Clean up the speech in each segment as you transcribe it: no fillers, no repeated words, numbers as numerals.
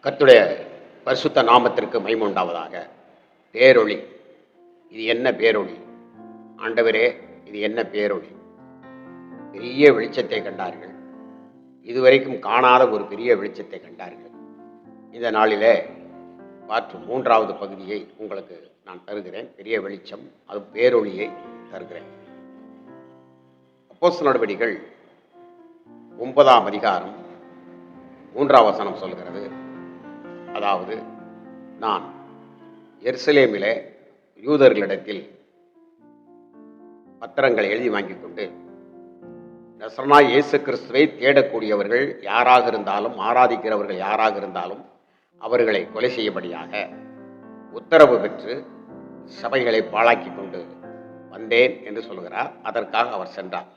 கர்த்தருடைய பரிசுத்த நாமத்திற்கு மகிமை உண்டாவதாக. பேரொளி, இது என்ன பேரொளி? ஆண்டவரே, இது என்ன பேரொளி? பெரிய வெளிச்சத்தை கண்டார்கள். இதுவரைக்கும் காணாத ஒரு பெரிய வெளிச்சத்தை கண்டார்கள். இந்த நாளிலே பார்த்து மூன்றாவது பகுதியை உங்களுக்கு நான் தருகிறேன். பெரிய வெளிச்சம், அது பேரொளியை தருகிறேன். அப்போஸ்தலர் நடவடிக்கைகள் 9ஆம் அதிகாரம் 3ஆம் வசனம் சொல்கிறது, அதாவது, நான் எருசலேமிலே யூதர்களிடத்தில் பத்திரங்களை எழுதி வாங்கிக் கொண்டு நசரேயனாகிய இயேசு கிறிஸ்துவை தேடக்கூடியவர்கள் யாராக இருந்தாலும், ஆராதிக்கிறவர்கள் யாராக இருந்தாலும் அவர்களை கொலை செய்யும்படியாக உத்தரவு பெற்று சபைகளை பாழாக்கி கொண்டு வந்தேன் என்று சொல்கிறார். அதற்காக அவர் சென்றார்.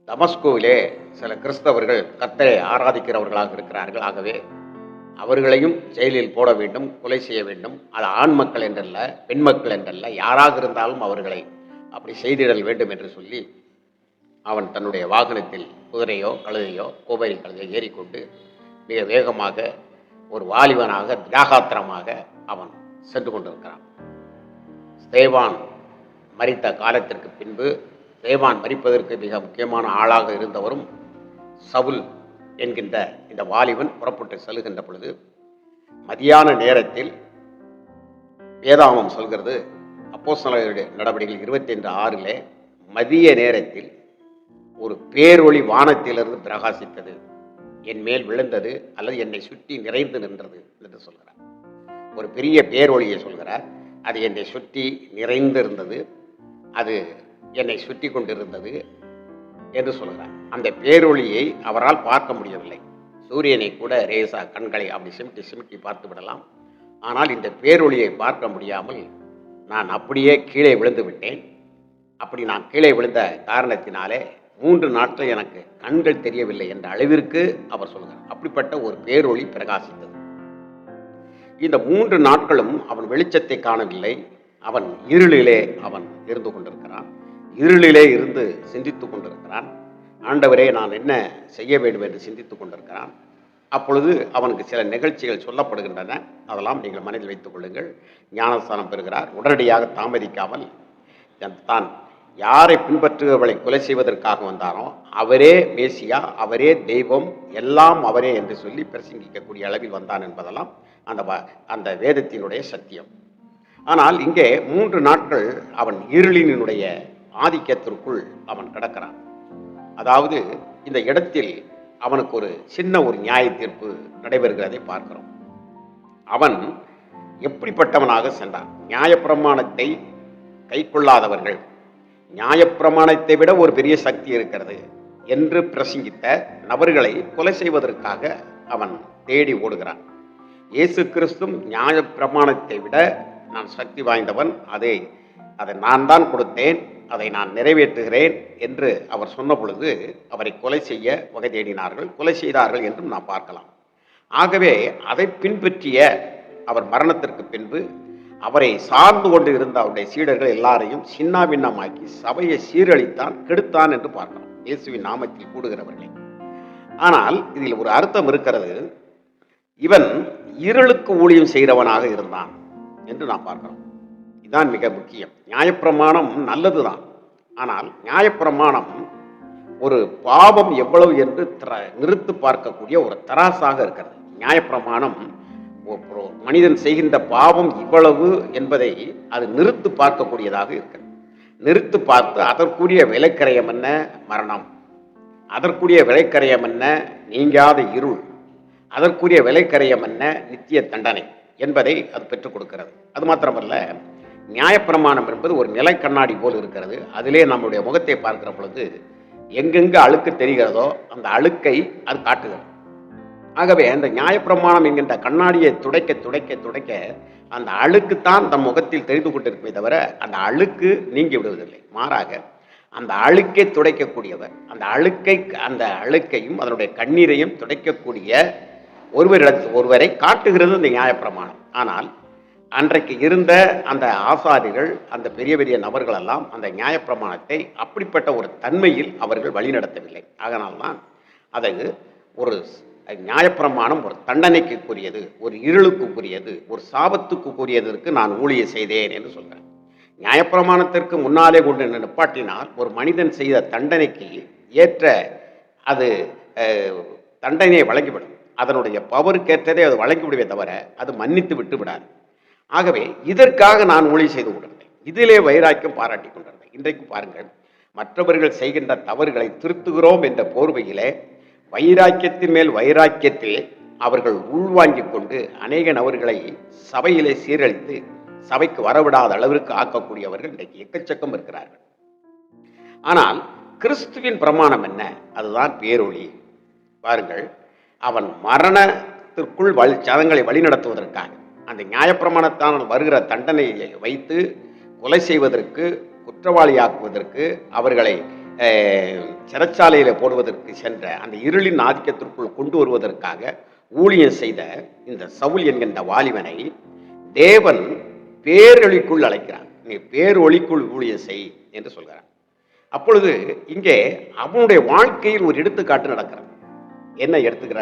தமஸ்குவிலே சில கிறிஸ்தவர்கள் கர்த்தரை ஆராதிக்கிறவர்களாக இருக்கிறார்கள். ஆகவே அவர்களையும் ஜெயிலில் போட வேண்டும், கொலை செய்ய வேண்டும். அது ஆண் மக்கள் என்றல்ல, பெண் மக்கள் என்றல்ல, யாராக இருந்தாலும் அவர்களை அப்படி செய்திடல் வேண்டும் என்று சொல்லி அவன் தன்னுடைய வாகனத்தில் குதிரையோ கழுதையோ கோபரி கழுதையோ ஏறிக்கொண்டு மிக வேகமாக ஒரு வாலிபனாக தியாகாத்திரமாக அவன் சென்று கொண்டிருக்கிறான். ஸ்தேவான் மரித்த காலத்திற்கு பின்பு, ஸ்தேவான் மரிப்பதற்கு மிக முக்கியமான ஆளாக இருந்தவரும் சவுல் என்கின்ற இந்த வாலிபன் புறப்பட்டு செல்கின்ற பொழுது மதியான நேரத்தில் வேதாகமம் சொல்கிறது, அப்போஸ்தலர் நடவடிக்கைகள் 25:6 மதிய நேரத்தில் ஒரு பேரொளி வானத்திலிருந்து பிரகாசித்தது, என் மேல் விழுந்தது அல்லது என்னை சுற்றி நிறைந்து நின்றது என்று சொல்கிறார். ஒரு பெரிய பேரொளியை சொல்கிறார். அது என்னை சுற்றி நிறைந்து இருந்தது, அது என்னை சுற்றி கொண்டிருந்தது என்று சொல்கிறார். அந்த பேரொளியை அவரால் பார்க்க முடியவில்லை. சூரியனை கூட ரேசா கண்களை அப்படி சிமிட்டி சிமிட்டி பார்த்து விடலாம். ஆனால் இந்த பேரொளியை பார்க்க முடியாமல் நான் அப்படியே கீழே விழுந்து விட்டேன். அப்படி நான் கீழே விழுந்த காரணத்தினாலே 3 நாட்கள் எனக்கு கண்கள் தெரியவில்லை என்ற அளவிற்கு அவர் சொல்கிறார். அப்படிப்பட்ட ஒரு பேரொளி பிரகாசித்தது. இந்த 3 நாட்களும் அவன் வெளிச்சத்தை காணவில்லை. அவன் இருளிலே அவன் இருந்து கொண்டிருக்கிறான். இருளிலே இருந்து சிந்தித்து கொண்டிருக்கிறான். ஆண்டவரே, நான் என்ன செய்ய வேண்டும் என்று சிந்தித்து கொண்டிருக்கிறான். அப்பொழுது அவனுக்கு சில நிகழ்ச்சிகள் சொல்லப்படுகின்றன. அதெல்லாம் நீங்கள் மனதில் வைத்துக் கொள்ளுங்கள். ஞானஸ்தானம் பெறுகிறார். உடனடியாக தாமதிக்காமல் தான் யாரை பின்பற்றுபவர்களை கொலை செய்வதற்காக வந்தாரோ அவரே மேசியா, அவரே தெய்வம், எல்லாம் அவரே என்று சொல்லி பிரசங்கிக்கக்கூடிய அளவில் வந்தான் என்பதெல்லாம் அந்த வேதத்தினுடைய சத்தியம். ஆனால் இங்கே 3 நாட்கள் அவன் இருளினுடைய ஆதிக்கத்திற்குள் அவன் கிடக்கிறான். அதாவது இந்த இடத்தில் அவனுக்கு ஒரு சின்ன ஒரு நியாய தீர்ப்பு நடைபெறுகிறதை பார்க்கிறோம். அவன் எப்படிப்பட்டவனாக சென்றான்? நியாயப்பிரமாணத்தை கை கொள்ளாதவர்கள், நியாயப்பிரமாணத்தை விட ஒரு பெரிய சக்தி இருக்கிறது என்று பிரசங்கித்த நபர்களை கொலை செய்வதற்காக அவன் தேடி ஓடுகிறான். இயேசு கிறிஸ்து நியாயப்பிரமாணத்தை விட நான் சக்தி வாய்ந்தவன், அதை நான் தான் கொடுத்தேன், அதை நான் நிறைவேற்றுகிறேன் என்று அவர் சொன்ன பொழுது அவரை கொலை செய்ய வகை தேடினார்கள், கொலை செய்தார்கள் என்றும் நாம் பார்க்கலாம். ஆகவே அதை பின்பற்றிய அவர் மரணத்திற்கு பின்பு அவரை சார்ந்து கொண்டு இருந்த அவருடைய சீடர்கள் எல்லாரையும் சின்னாபின்னமாக்கி சபையை சீரழித்தான், கெடுத்தான் என்று பார்க்கலாம், இயேசுவின் நாமத்தில் கூடுகிறவர்களே. ஆனால் இதில் ஒரு அர்த்தம் இருக்கிறது. இவன் இருளுக்கு ஊழியம் செய்கிறவனாக இருந்தான் என்று நாம் பார்க்கிறோம். இதுதான் மிக முக்கியம். நியாயப்பிரமாணம் நல்லதுதான். ஆனால் நியாயப்பிரமாணம் ஒரு பாவம் எவ்வளவு என்று நிறுத்து பார்க்கக்கூடிய ஒரு தராசாக இருக்கிறது. நியாயப்பிரமாணம் மனிதன் செய்கின்ற பாவம் இவ்வளவு என்பதை அது நிறுத்து பார்க்கக்கூடியதாக இருக்கிறது. நிறுத்து பார்த்து அதற்குரிய விலைக்கரையம் என்ன? மரணம். அதற்குரிய விலைக்கரையம் என்ன? நீங்காத இருள். அதற்குரிய விலைக்கரையம் என்ன? நித்திய தண்டனை என்பதை அது பெற்றுக் கொடுக்கிறது. அது மாத்திரமல்ல, நியாயப்பிரமாணம் என்பது ஒரு நிலை கண்ணாடி போல் இருக்கிறது. அதிலே நம்முடைய முகத்தை பார்க்கிற பொழுது எங்கெங்கு அழுக்கு தெரிகிறதோ அந்த அழுக்கை அது காட்டுகிறது. ஆகவே அந்த நியாயப்பிரமாணம் என்கின்ற கண்ணாடியை துடைக்க துடைக்க துடைக்க அந்த அழுக்குத்தான் தம் முகத்தில் தெரிந்து கொண்டிருக்குமே தவிர அந்த அழுக்கு நீங்கி விடுவதில்லை. மாறாக அந்த அழுக்கை துடைக்கக்கூடியவர், அந்த அழுக்கையும் அதனுடைய கண்ணீரையும் துடைக்கக்கூடிய ஒருவரை காட்டுகிறது இந்த நியாயப்பிரமாணம். ஆனால் அன்றைக்கு இருந்த அந்த ஆசாரிகள், அந்த பெரிய பெரிய நபர்கள் எல்லாம் அந்த நியாயப்பிரமாணத்தை அப்படிப்பட்ட ஒரு தன்மையில் அவர்கள் வழிநடத்தவில்லை. அதனால்தான் அதை ஒரு நியாயப்பிரமாணம் ஒரு தண்டனைக்குரியது, ஒரு இருளுக்குரியது, ஒரு சாபத்துக்குரியதற்கு நான் ஊழியம் செய்தேன் என்று சொல்கிறேன். நியாயப்பிரமாணத்திற்கு முன்னாலே கொண்டு நிப்பாட்டினால் ஒரு மனிதன் செய்த தண்டனைக்கு ஏற்ற அது தண்டனையை வழங்கிவிடும். அதனுடைய பவருக்கேற்றதை அது வழங்கிவிடுவே தவிர அது மன்னித்து விட்டு விடாது. ஆகவே இதற்காக நான் ஊழியம் செய்து கொண்டிருந்தேன். இதிலே வைராக்கியம் பாராட்டி கொண்டிருந்தேன். இன்றைக்கு பாருங்கள், மற்றவர்கள் செய்கின்ற தவறுகளை திருத்துகிறோம் என்ற போர்வையிலே வைராக்கியத்தின் மேல் வைராக்கியத்தில் அவர்கள் உள்வாங்கிக் கொண்டு அநேக நபர்களை சபையிலே சீரழித்து சபைக்கு வரவிடாத அளவிற்கு ஆக்கக்கூடியவர்கள் இன்றைக்கு எக்கச்சக்கம் இருக்கிறார்கள். ஆனால் கிறிஸ்துவின் பிரமாணம் என்ன? அதுதான் பேரொளி. பாருங்கள், அவன் மரணத்திற்குள் ஜனங்களை வழிநடத்துவதற்காக அந்த நியாயப்பிரமாணத்தான் வருகிற தண்டனையை வைத்து கொலை செய்வதற்கு, குற்றவாளியாக்குவதற்கு, அவர்களை சிறைச்சாலையில் போடுவதற்கு சென்ற அந்த இருளின் ஆதிக்கத்திற்குள் கொண்டு வருவதற்காக ஊழியம் செய்த இந்த சவுல் என்கின்ற வாலிபனை தேவன் பேரொளிக்குள் அழைக்கிறான். நீ பேரொளிக்குள் ஊழியம் செய் என்று சொல்கிறான். அப்பொழுது இங்கே அவனுடைய வாழ்க்கையில் ஒரு எடுத்துக்காட்டு நடக்கிறது. என்ன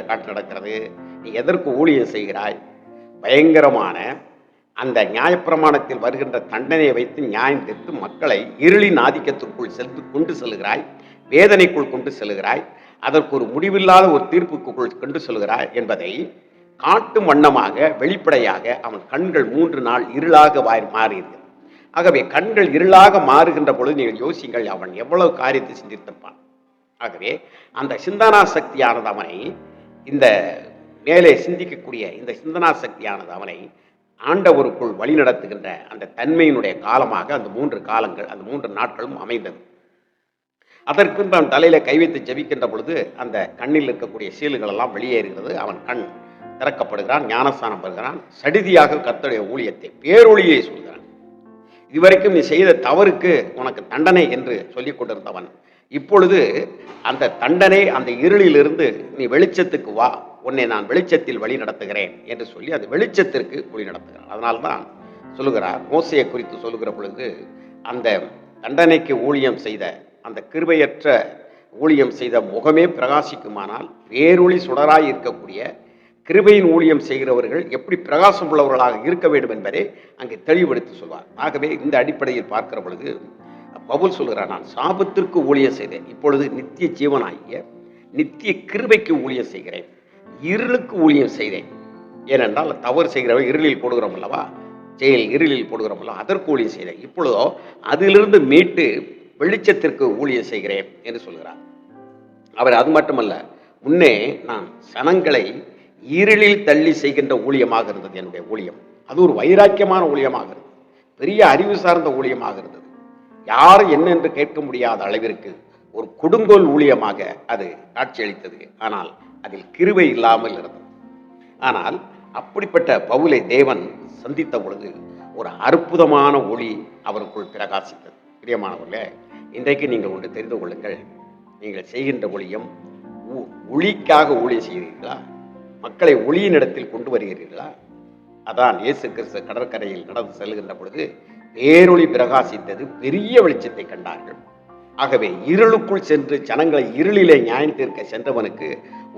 காட்டு நடக்கிறது? நீ எதற்கு ஊழியம் செய்கிறாய்? பயங்கரமான அந்த நியாயப்பிரமாணத்தில் வருகின்ற தண்டனையை வைத்து நியாயம் தீர்த்து மக்களை இருளின் ஆதிக்கத்திற்குள் கொண்டு செல்கிறாய், வேதனைக்குள் கொண்டு செல்கிறாய், அதற்கு ஒரு முடிவில்லாத ஒரு தீர்ப்புக்குள் கொண்டு செல்கிறாய் என்பதை காட்டும் வண்ணமாக வெளிப்படையாக அவன் கண்கள் 3 நாள் இருளாக மாறியது. ஆகவே கண்கள் இருளாக மாறுகின்ற பொழுது நீங்கள் யோசிங்கள், அவன் எவ்வளவு காரியத்தை சிந்தித்திருப்பான். ஆகவே அந்த சிந்தனா சக்தியானது அவனை, இந்த மேலே சிந்திக்கக்கூடிய இந்த சிந்தனா சக்தியானது அவனை ஆண்டவருக்குள் வழி நடத்துகின்ற அந்த தன்மையினுடைய காலமாக அந்த 3 காலங்கள், அந்த 3 நாட்களும் அமைந்தது. அதற்கு பின்பு அவன் தலையில கை வைத்து ஜெபிக்கின்ற பொழுது அந்த கண்ணில் இருக்கக்கூடிய சீல்கள் எல்லாம் வெளியேறுகிறது. அவன் கண் திறக்கப்படுகிறான், ஞானஸ்தானம் பெறுகிறான். சடிதியாக கர்த்தருடைய ஊழியத்தை, பேரொளியை சொல்கிறான். இதுவரைக்கும் நீ செய்த தவறுக்கு உனக்கு தண்டனை என்று சொல்லிக் கொண்டிருந்தவன் இப்பொழுது அந்த தண்டனை, அந்த இருளிலிருந்து நீ வெளிச்சத்துக்கு வா, உன்னை நான் வெளிச்சத்தில் வழி நடத்துகிறேன் என்று சொல்லி அந்த வெளிச்சத்திற்கு வழி நடத்துகிறார். அதனால்தான் சொல்லுகிறார், மோசையை குறித்து சொல்லுகிற பொழுது அந்த தண்டனைக்கு ஊழியம் செய்த, அந்த கிருபையற்ற ஊழியம் செய்த முகமே பிரகாசிக்குமானால் பேரொளி சுடராய் இருக்கக்கூடிய கிருபையின் ஊழியம் செய்கிறவர்கள் எப்படி பிரகாசம் உள்ளவர்களாக இருக்க வேண்டும் என்பதை அங்கே தெளிவுபடுத்தி சொல்வார். ஆகவே இந்த அடிப்படையில் பார்க்கிற பொழுது பவுல் சொல்கிறார், நான் சாபத்திற்கு ஊழியம் செய்தேன், இப்பொழுது நித்திய ஜீவனாகிய நித்திய கிருபைக்கு ஊழியம் செய்கிறேன், இருளுக்கு ஊழியம் செய்தேன். ஏனென்றால் தவறு செய்கிறவர்கள் இருளில் போடுகிறோம் அல்லவா, செயல் இருளில் போடுகிறோம் அல்லவா, அதற்கு ஊழியம் செய்தேன். இப்பொழுதோ அதிலிருந்து மீட்டு வெளிச்சத்திற்கு ஊழியம் செய்கிறேன் என்று சொல்கிறார். அவர் அது மட்டுமல்ல, முன்னே நான் சனங்களை இருளில் தள்ளி செய்கின்ற ஊழியமாக இருந்தது என்னுடைய ஊழியம். அது ஒரு வைராக்கியமான ஊழியமாக இருந்தது, பெரிய அறிவு சார்ந்த ஊழியமாக இருந்தது. யாரும் என்ன என்று கேட்க முடியாத அளவிற்கு ஒரு கொடுங்கோல் ஊழியமாக அது காட்சியளித்தது. ஆனால் அதில் கிருபை இல்லாமல் இருந்தது. ஆனால் அப்படிப்பட்ட பவுலை தேவன் சந்தித்த பொழுது ஒரு அற்புதமான ஒளி அவருக்குள் பிரகாசித்தது. பிரியமானவர்களே, இன்றைக்கு நீங்கள் ஒன்று தெரிந்து கொள்ளுங்கள், நீங்கள் செய்கின்ற ஊழியம் ஒளிக்காக ஊழியம் செய்கிறீர்களா? மக்களை ஒளியின் இடத்தில் கொண்டு வருகிறீர்களா? அதான் இயேசு கிறிஸ்து கடற்கரையில் நடந்து செல்கின்ற பொழுது பேரொளி பிரகாசித்தது, பெரிய வெளிச்சத்தை கண்டார்கள். ஆகவே இருளுக்குள் சென்று ஜனங்களை இருளிலே நியாயம் தீர்க்க சென்றவனுக்கு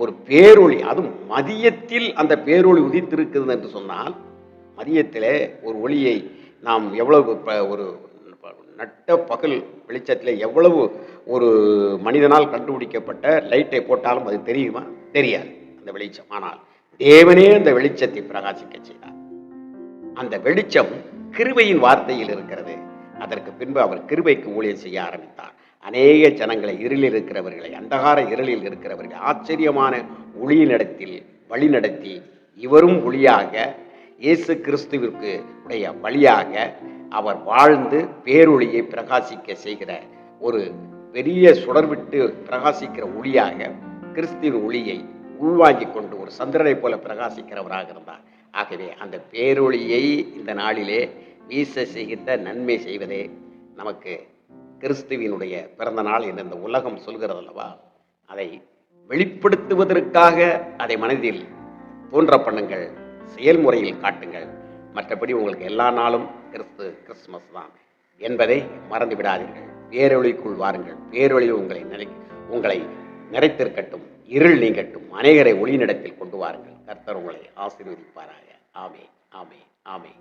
ஒரு பேரொளி, அதுவும் மதியத்தில் அந்த பேரொளி உதித்திருக்கிறது என்று சொன்னால், மதியத்திலே ஒரு ஒளியை நாம் எவ்வளவு ஒரு நட்ட பகல் வெளிச்சத்தில் எவ்வளவு ஒரு மனிதனால் கண்டுபிடிக்கப்பட்ட லைட்டை போட்டாலும் அது தெரியுமா? தெரியாது அந்த வெளிச்சம். ஆனால் தேவனே அந்த வெளிச்சத்தை பிரகாசிக்க செய்தார். அந்த வெளிச்சம் கிருபையின் வார்த்தையில் இருக்கிறது. அதற்கு பின்பு அவர் கிருபைக்கு ஊழியம் செய்ய ஆரம்பித்தார். அநேக ஜனங்களை, இருளில் இருக்கிறவர்களை, அந்தகார இருளில் இருக்கிறவர்களை ஆச்சரியமான ஒளியினிடத்தில் வழி நடத்தி, இவரும் ஒளியாக இயேசு கிறிஸ்துவிற்கு உடைய வழியாக அவர் வாழ்ந்து பேரொளியை பிரகாசிக்க செய்கிற ஒரு பெரிய சுடர்விட்டு பிரகாசிக்கிற ஒளியாக கிறிஸ்துவின் ஒளியை உள்வாங்கி கொண்டு ஒரு சந்திரனை போல பிரகாசிக்கிறவராக இருந்தார். ஆகவே அந்த பேரொளியை இந்த நாளிலே வீச செய்கின்ற நன்மை செய்வதே நமக்கு கிறிஸ்துவினுடைய பிறந்த நாள் என்று இந்த உலகம் சொல்கிறது அல்லவா. அதை வெளிப்படுத்துவதற்காக அதை மனதில் தோன்ற பண்ணுங்கள், செயல்முறையில் காட்டுங்கள். மற்றபடி உங்களுக்கு எல்லா நாளும் கிறிஸ்துமஸ் தான் என்பதை மறந்து விடாதீர்கள். பேரொளிக்குள் வாருங்கள், பேரொளி உங்களை நிறைத்திருக்கட்டும். இருள் நீங்கட்டும், அநேகரை ஒளிநடத்தில் கொண்டு வாருங்கள். கர்த்தர் உங்களை ஆசீர்வதிப்பாராக. ஆமே, ஆமே, ஆமே.